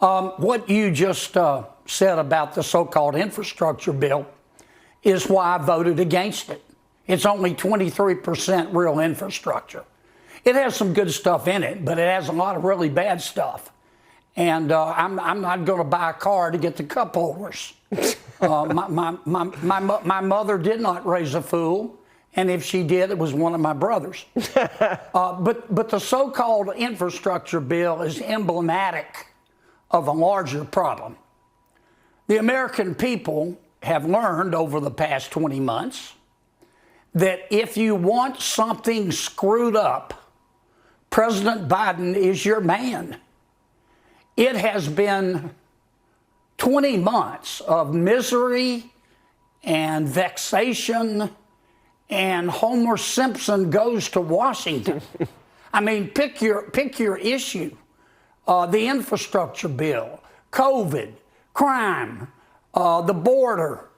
What you just said about the so-called infrastructure bill is why I voted against it. It's only 23% real infrastructure. It has some good stuff in it, but it has a lot of really bad stuff. And I'm not going to buy a car to get the cup holders. My mother did not raise a fool, and if she did, it was one of my brothers. But the so-called infrastructure bill is emblematic of a larger problem. The American people have learned over the past 20 months that if you want something screwed up, President Biden is your man. It has been 20 months of misery and vexation, and Homer Simpson goes to Washington. I mean, pick your issue. The infrastructure bill, COVID, crime, the border,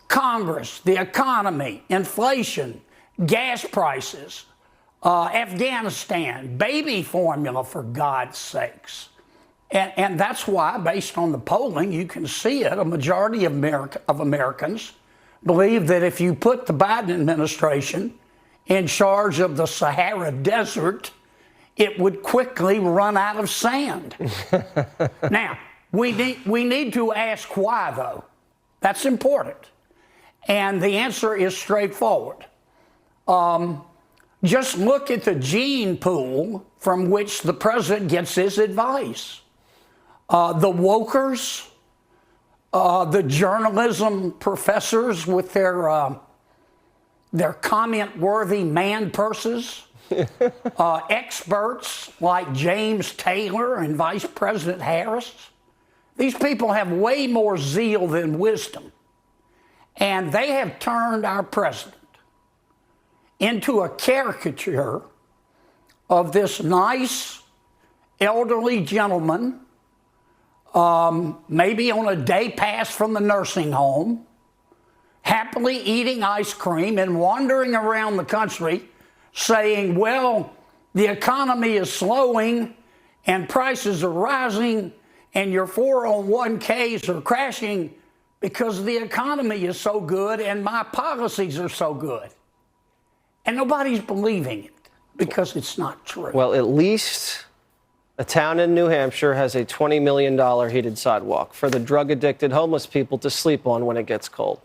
Congress, the economy, inflation, gas prices, Afghanistan, baby formula, for God's sakes. And that's why, based on the polling, you can see it, a majority of Americans believe that if you put the Biden administration in charge of the Sahara Desert, it would quickly run out of sand. Now, we need to ask why, though. That's important. And the answer is straightforward. Just look at the gene pool from which the president gets his advice. The wokers, the journalism professors with their comment-worthy man purses, experts like James Taylor and Vice President Harris. These people have way more zeal than wisdom. And they have turned our president into a caricature of this nice, elderly gentleman, maybe on a day pass from the nursing home, happily eating ice cream and wandering around the country saying, well, the economy is slowing and prices are rising and your 401ks are crashing because the economy is so good and my policies are so good. And nobody's believing it because it's not true. Well, at least a town in New Hampshire has a $20 million heated sidewalk for the drug-addicted homeless people to sleep on when it gets cold.